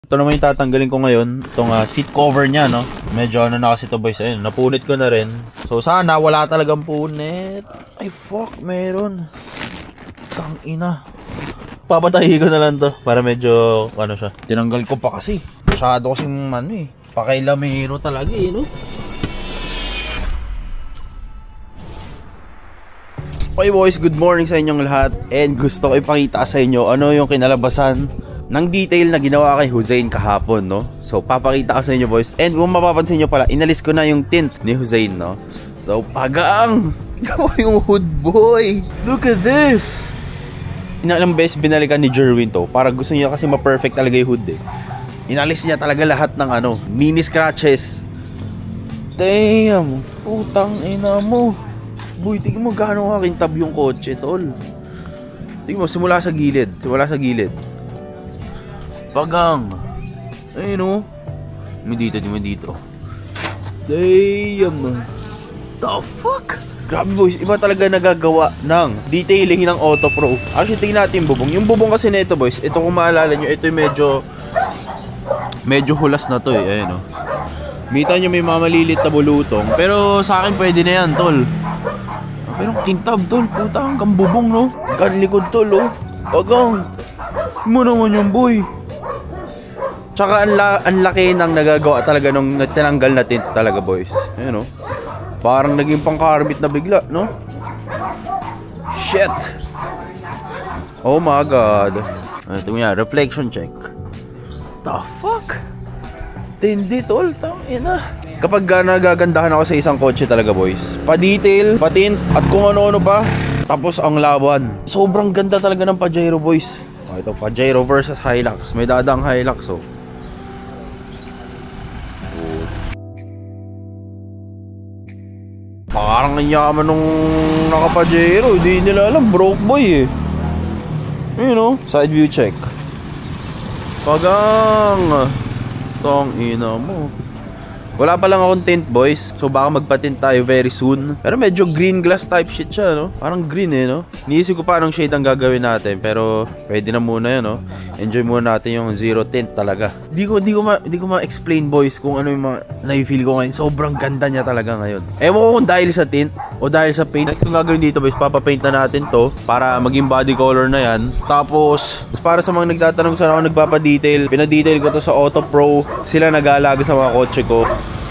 Ito naman yung tatanggalin ko ngayon. Itong seat cover niya, no? Medyo ano na kasi ito, boys. Ayun, napunit ko na rin. So, sana wala talagang punit. Ay, fuck, meron. Tangina. Papatahi ko na lang to para medyo, ano siya. Tinanggal ko pa kasi. Masyado kasing, ano eh. Pakailamero talaga eh, no? Okay, boys. Good morning sa inyong lahat. And gusto ko ipakita sa inyo ano yung kinalabasan ng detail na ginawa kay Hussein kahapon, no? So, papakita ko sa inyo, boys. And kung mapapansin nyo pala, inalis ko na yung tint ni Hussein, no? So, pagaang! Gawa yung hood, boy! Look at this! Inalang beses binalikan ni Jerwin to. Para gusto niya kasi ma-perfect talaga yung hood, eh. Inalis niya talaga lahat ng, ano, mini scratches. Damn! Putang ina mo! Boy, tingin mo gaano kakintab yung kotse, tol. Tingin mo, simula sa gilid. Simula sa gilid. Pagang. Ayun o. Di mo dito. Damn. The fuck? Grabe, boys, iba talaga nagagawa ng detailing ng Auto Pro. Actually, tingnan natin yung bubong. Yung bubong kasi nito, boys, ito kung maalala nyo, ito yung medyo hulas na to eh. Ayun o. Mita nyo may mamalilit na bulutong. Pero sa akin pwede na yan, tol. Pero kintab, tol. Puta, hanggang bubong, no? Hanggang likod, tol, oh. Pagang. Mo naman yung boy. Tsaka ang laki ng nagagawa talaga nung tinanggal na tint talaga, boys. Ayan, no? Parang naging pang-carbit na bigla, no? Shit! Oh my god. Ito nga, reflection check. The fuck? Tindi, tol. Tangina. Kapag nagagandahan ako sa isang kotse talaga, boys, pa-detail, pa-tint, at kung ano-ano pa, tapos ang laban. Sobrang ganda talaga ng Pajero, boys. Ito, Pajero versus Hilux. May dadang Hilux, oh. Parang kanyaman nung naka-Pajero. Hindi nila alam, broke boy eh. You know, side view check. Pagang. Tong ina mo. Wala pa lang akong tint, boys. So baka magpa-tint tayo very soon. Pero medyo green glass type shit siya, no? Parang green eh, no? Niisip ko pa anong shade ang gagawin natin. Pero pwede na muna yan, no? Enjoy muna natin yung zero tint talaga. Di ko ma-explain, boys, kung ano yung mga na-feel ko ngayon. Sobrang ganda niya talaga ngayon. Ewan ko kung dahil sa tint o dahil sa paint. Next yung gagawin dito, boys, papapaint na natin to para maging body color na yan. Tapos, para sa mga nagtatanong saan ako nagpapadetail, pinadetail ko to sa Auto Pro. Sila nag-aalaga sa mga kotse ko.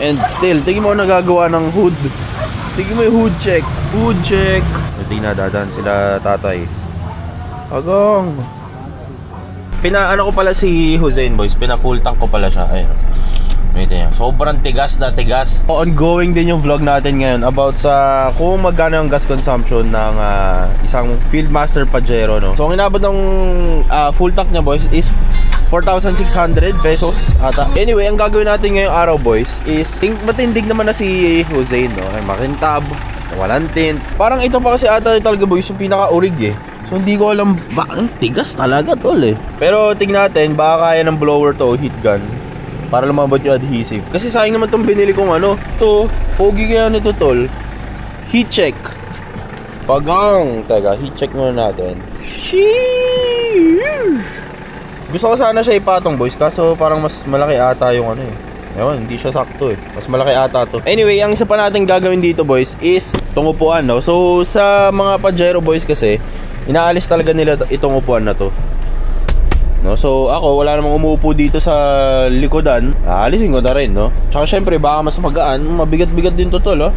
And still, tingin mo nagagawa ng hood. Tingin mo yung hood check. Hood check. Tingnan, dadaan sila tatay. Agong. Ano ko pala si Hussein, boys. Pina-full tank ko pala siya. Ayun. Wait yan. Sobrang tigas na tigas. Ongoing din yung vlog natin ngayon about sa kung magkano yung gas consumption ng isang Fieldmaster Pajero, no? So, ang inabot ng full tank niya, boys, is 4,600 pesos ata. Anyway, ang gagawin natin ngayong araw, boys, is matindig naman na si Hussein, no? Ay, makintab, walang tint. Parang ito pa kasi ata talaga, boys, yung pinaka-urig eh. So hindi ko alam, bakit tigas talaga, tol eh. Pero tingnan natin, baka kaya ng blower to, heat gun, para lumabot yung adhesive. Kasi sayang naman itong binili kong ano. Ito, pogi kaya nito, tol. Heat check. Pagang. Teka, heat check muna natin. Sheesh. Gusto ko sana siya ipatong, boys, kaso parang mas malaki ata yung ano eh. Ewan, hindi siya sakto eh. Mas malaki ata to. Anyway, ang isa pa natin gagawin dito, boys, is itong upuan, no? So, sa mga Pajero, boys, kasi inaalis talaga nila itong upuan na to, no? So, ako, wala namang umuupo dito sa likodan. Aalisin ko na rin, no? Tsaka syempre, baka mas magaan. Mabigat-bigat din to, tol, oh.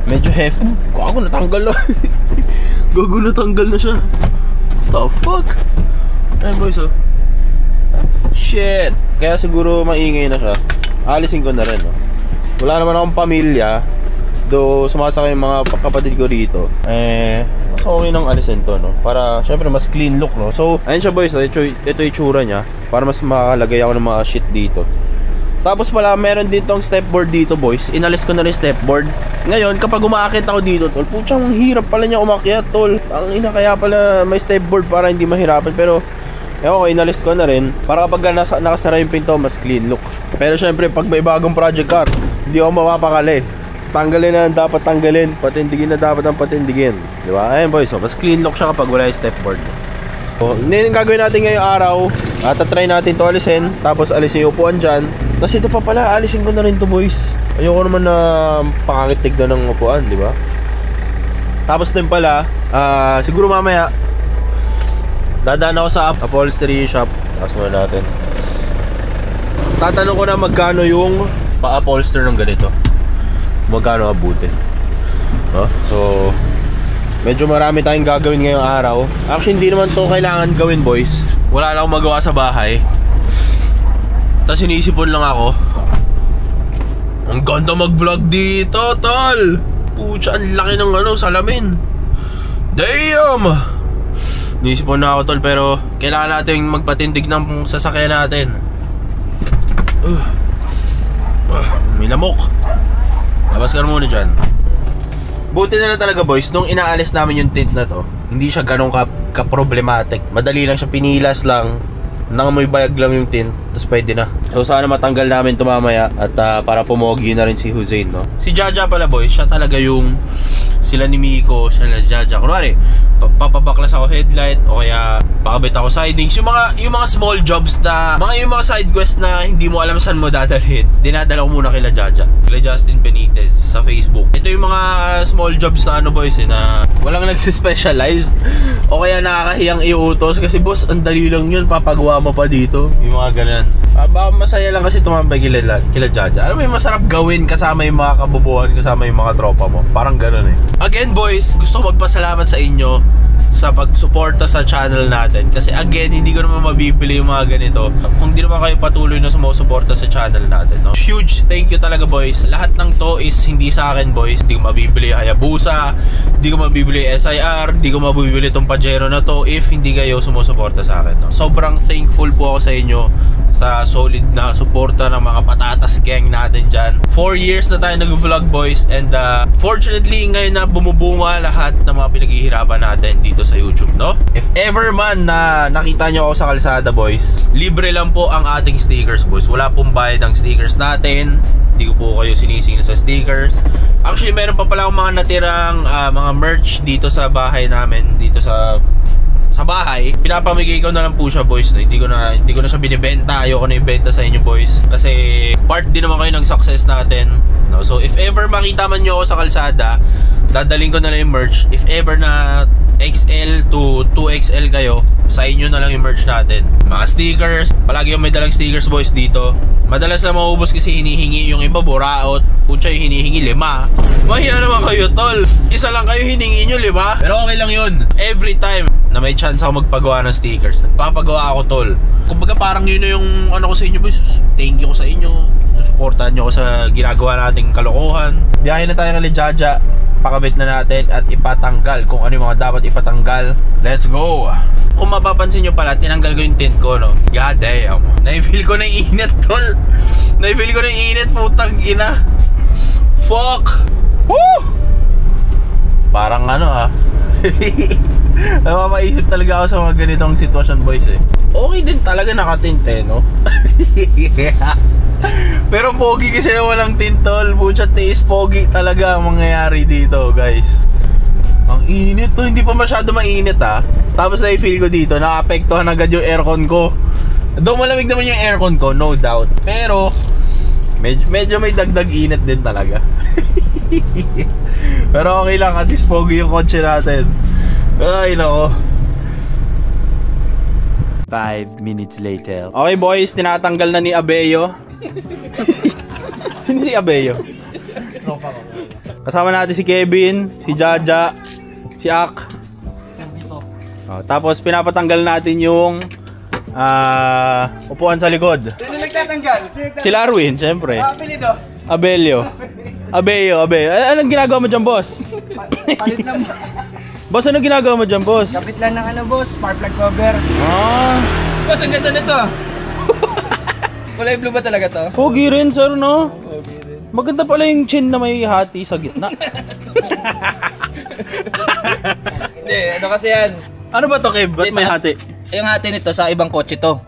Medyo hefty. Gago, natanggal na. Gago, natanggal na siya. What the fuck? Ayun, boys, oh. Shit. Kaya siguro maingay na siya. Alisin ko na rin, no? Wala naman akong pamilya. Do sumasakay yung mga kapatid ko rito. Mas okay nang alisin to, no? Para, syempre, mas clean look, no? So, ayun siya, boys, no? Ito yung tsura niya. Para mas makakalagay ako ng mga shit dito. Tapos pala, meron ditong stepboard dito, boys. Inalis ko na rin stepboard. Ngayon, kapag umaakit ako dito, tol, putsang hirap pala niya umakyat, tol. Ang ina, kaya pala may stepboard para hindi mahirapan. Pero, okay, inalis ko na rin. Para kapag nakasara yung pinto, mas clean look. Pero syempre, pag may bagong project car, hindi ako mapapakali. Tanggalin na dapat tanggalin. Patindigin na dapat ang patindigin. Diba? Ayun, boys, so, mas clean look siya kapag wala yung stepboard. So, hindi yung gagawin natin ngayong araw. Tatry natin to alisin. Tapos alisin yung upuan dyan. Tapos ito pa pala, alisin ko na rin to boys. Ayoko naman na pangakitig na ng upuan, di ba? Tapos din pala, siguro mamaya dadaan ako sa upholstery shop. Tapos muna natin. Tatanong ko na magkano yung pa-upholster ng ganito. Magkano abutin. So medyo marami tayong gagawin ngayong araw. Actually hindi naman to kailangan gawin boys. Wala lang akong magawa sa bahay. Tapos inisipon lang ako. Ang ganda mag-vlog dito, tol. Pucha, ang laki ng salamin. Damn. Inisipon na ako, tol, pero kailangan natin magpatindig ng sasakyan natin. May lamok. Labas ka na muna dyan. Buti na lang talaga boys, nung inaalis namin yung tint na to, hindi siya ganun ka-problematic. Madali lang siya, pinilas lang, nangamoy bayag lang yung tint, tapos pwede na. So sana matanggal namin ito mamaya at para pumogi na rin si Hussein, no? Si Jaja pala boys, siya talaga yung sila ni Miko, siya na Jaja. Kunwari, papabaklas ako headlight o kaya pakabit ako sidings. Yung mga small jobs na, yung mga side quest na hindi mo alam saan mo dadalhin, dinadala ko muna kila Jaja, kila Justin Benitez sa Facebook. Ito yung mga small jobs na boys na walang nagsispecialize o kaya nakakahiyang iutos kasi boss, ang dali lang yun, papagawa mo pa dito. Yung mga ganun. Baka masaya lang kasi tumambay kila Jaja. Alam mo yung masarap gawin kasama yung mga kabubuhan, kasama yung mga tropa mo. Parang ganun eh. Again boys, gusto ko magpasalamat sa inyo sa pagsuporta sa channel natin. Kasi again, hindi ko naman mabibili yung mga ganito kung di naman kayo patuloy na sumusuporta sa channel natin, no? Huge thank you talaga boys. Lahat ng to is hindi sa akin boys. Hindi ko mabibili Hayabusa, hindi ko mabibili SIR, hindi ko mabibili tong Pajero na to if hindi kayo sumusuporta sa akin, no? Sobrang thankful po ako sa inyo sa solid na suporta ng mga patatas gang natin dyan. 4 years na tayo nag-vlog boys, and fortunately ngayon na bumubunga lahat ng mga pinaghihirapan natin dito sa YouTube, no? If ever man na nakita nyo ako sa kalsada boys, libre lang po ang ating stickers boys. Wala pong bayad ang stickers natin. Hindi ko po kayo sinisingil sa stickers. Actually meron pa pala akong mga natirang mga merch dito sa bahay namin, dito sa bahay. Pinapamigay ko na lang po siya boys, no? Hindi ko na siya binibenta. Ayoko na ibenta sa inyo boys kasi part din naman kayo ng success natin, no? So if ever makita man nyo ako sa kalsada, dadaling ko na lang yung merch. If ever na XL to 2XL kayo, sa inyo na lang yung merch natin. Mga stickers, palagi yung may dalang stickers boys dito. Madalas na maubos kasi hinihingi yung iba, buraot. Pucha yung hinihingi 5. Mahiya naman kayo tol, isa lang kayo hiningi nyo 5. Pero okay lang yun. Every time na may chance ako magpagawa ng stickers, nagpapagawa ako tol. Kumbaga parang yun na yung ko sa inyo boys. Thank you ko sa inyo, suportahan nyo ako sa ginagawa nating kalokohan. Biyahe na tayo kay Jaja, pakabit na natin at ipatanggal kung ano yung mga dapat ipatanggal. Let's go! Kung mapapansin nyo pala, tinanggal ko yung tint ko, no? God damn, naifeel ko na yung init tol. Naifeel ko na yung init, putang ina. Fuck! Woo! Parang Mapapaisip talaga ako sa mga ganitong sitwasyon boys eh. Okay din talaga nakatint eh, no? Pero pogi kasi na walang tint tol. Butchat is pogi talaga ang mangyayari dito guys. Ang init to, hindi pa masyado mainit Tapos na-feel ko dito, naapektuhan agad yung aircon ko. Though malamig naman yung aircon ko, no doubt. Pero medyo may dagdag init din talaga. Pero okay lang, at least pogi yung kotse natin. Ay nako. 5 minutes later. Okay boys, tinatanggal na ni Abeyo. Sino si Abeyo? Kasama natin si Kevin, si Jaja, si Ak. Tapos pinapatanggal natin yung upuan sa likod. Sino nagtatanggal? Si Larwin, syempre. Apelido? Abeyo. Anong ginagawa mo dyan, boss? Palit lang, boss. Boss, anong ginagawa mo dyan, boss? Kapit lang ng boss, spark plug cover. Boss, ang ganda nito. Kulay blue ba talaga to? Pogi rin, sir, no? Maganda pala yung chin na may hati sa gitna. Hindi, ano kasi yan? Ano ba to, Kev? Ba't may hati? Yung hati nito sa ibang kotse to.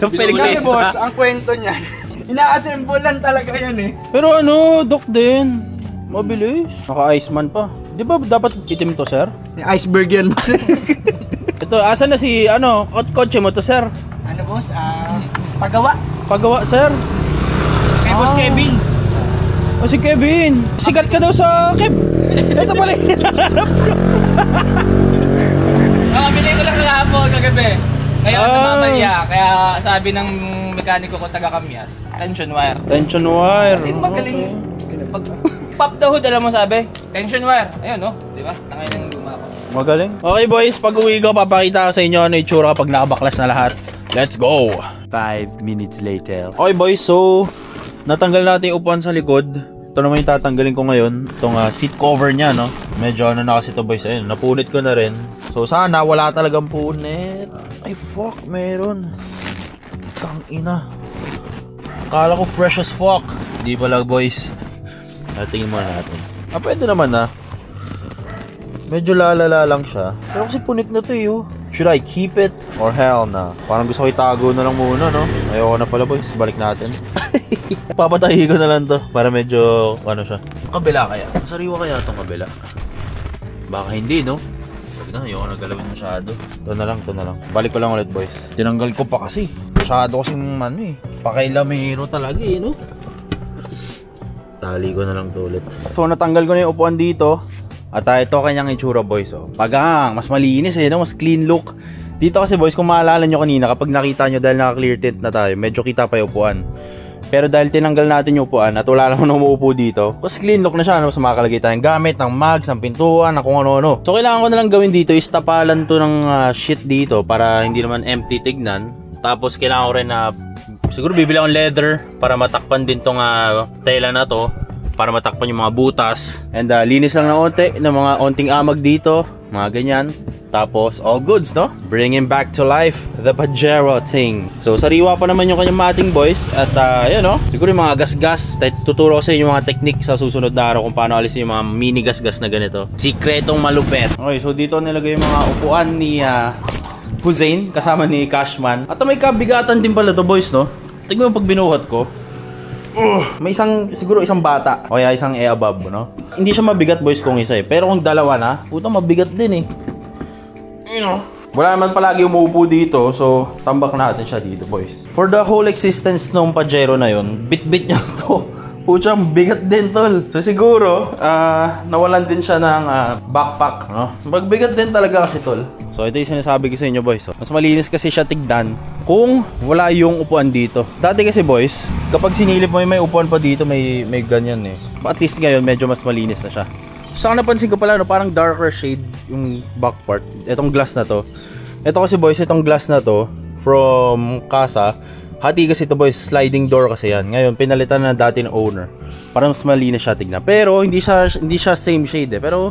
Kasi boss, ang kwento niya, ina-assemble lang talaga yan eh. Pero Doc din. Mabilis. Naka-Iceman pa. Di ba dapat itim to, sir? Iceberg yan, boss. Ito, asan na si, kotse mo to, sir? Ano boss? Pagawa. Pagawa, sir. Kay Boss Kevin. O si Kevin. Sikat ka daw sa Kev. Ito pala. Nakabili ko lang kahapon kagabi. Ngayon namamalya. Kaya sabi ng mekaniko ko taga-Kamyas, tension wire. Tension wire. Yung magaling. Pag pop the hood, alam mo sabi? Tension wire. Ayun, no? Di ba? Tangay ng luma ko. Magaling. Okay boys, pag uwi ko, papakita ko sa inyo ano yung tsura kapag nakabaklas na lahat. Let's go! 5 minutes later. Okay boys, so natanggal natin yung upuan sa likod. Ito naman yung tatanggalin ko ngayon. Itong seat cover niya, no? Medyo ano na kasi ito boys. Ayun, napunit ko na rin. So sana wala talagang punit. Ay fuck, meron. Kang ina. Akala ko fresh as fuck. Hindi pala boys. Tingin muna natin. Pwede naman na. Medyo lalala lang siya. Pero kasi punit na to eh, oh. Should I keep it or hell na? Parang gusto ko itago na lang muna, no? Ayoko na pala boys, balik natin. Papatahi ko na lang to para medyo ano siya. Kabila kaya? Sariwa kaya itong kabila? Baka hindi, no? Wag na, ayoko na galawin masyado. Ito na lang. Balik ko lang ulit boys. Tinanggal ko pa kasi. Masyado kasing ano eh. Pakailamero talaga eh, no? Tali ko na lang to ulit. So natanggal ko na yung upuan dito. At ito kanyang itsura boys, oh. Pagang, mas malinis eh, no? Mas clean look. Dito kasi boys, kung maalala nyo kanina, kapag nakita nyo dahil naka-clear tint na tayo, medyo kita pa yung upuan. Pero dahil tinanggal natin yung upuan at wala naman umuupo dito, mas clean look na siya, no? Mas makakalagay tayong gamit, ng mags, ng pintuan, ng kung ano-ano. So kailangan ko na lang gawin dito is tapalan to ng shit dito para hindi naman empty tignan. Tapos kailangan ko rin na siguro bibili akong leather para matakpan din tong tela na to, para matakpan yung mga butas. And linis lang ng onte, ng mga onting amag dito, mga ganyan. Tapos all goods, no? Bringing back to life the Pajero thing. So sariwa pa naman yung kanyang mating boys. At yun, no? Siguro yung mga gasgas, tuturo ko sa inyo yung mga technique sa susunod na araw kung paano alisin yung mga mini gasgas na ganito. Sikretong malupet. Okay, so dito nilagay yung mga upuan ni Hussein kasama ni Cashman. At may kabigatan din pala to boys, no? Tignan mo pag binuhat ko. May siguro isang bata o kaya isang above, no? Hindi siya mabigat boys kung isa eh. Pero kung dalawa na, puto mabigat din eh. You know? Wala naman palagi umuupo dito, so tambak natin siya dito boys. For the whole existence ng Pajero na yun, bit-bit niya to. Putsang bigat din tol. So siguro, nawalan din siya ng backpack, no? Magbigat din talaga kasi tol. So ito yung sinasabi ko sa inyo boys, Mas malinis kasi siya tignan kung wala yung upuan dito. Dati kasi boys, kapag sinilip mo may upuan pa dito, may ganyan eh. At least ngayon medyo mas malinis na siya. Saka napansin ko pala, no, parang darker shade yung back part. Itong glass na to. Ito kasi boys, itong glass na to from Casa. Hati kasi ito boys, sliding door kasi yan. Ngayon pinalitan na dati ng owner. Parang mas malinis siya tignan. Pero hindi siya same shade eh. Pero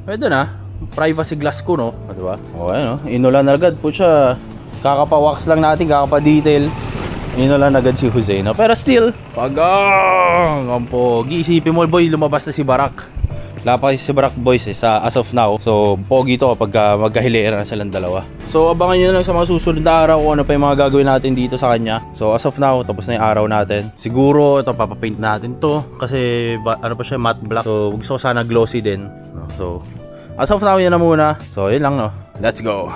pwede na. Privacy glass ko, no? Diba? O ano, inulan na agad po siya. Kakapa-wax lang natin, kakapa-detail. Inulan agad si Jose, no? Pero still, pagang ang pogi. Isipin mo boy, lumabas na si Barak. Wala pa kasi si Barak boys eh, as of now. So pogi to kapag magkahilera na silang dalawa. So abangan nyo na lang sa mga susunod na araw kung ano pa yung mga gagawin natin dito sa kanya. So as of now, tapos na yung araw natin. Siguro ito papapaint natin to kasi ano pa siya, matte black. So gusto ko sana glossy din. So as of now, yan na muna. So yun lang, no? Let's go!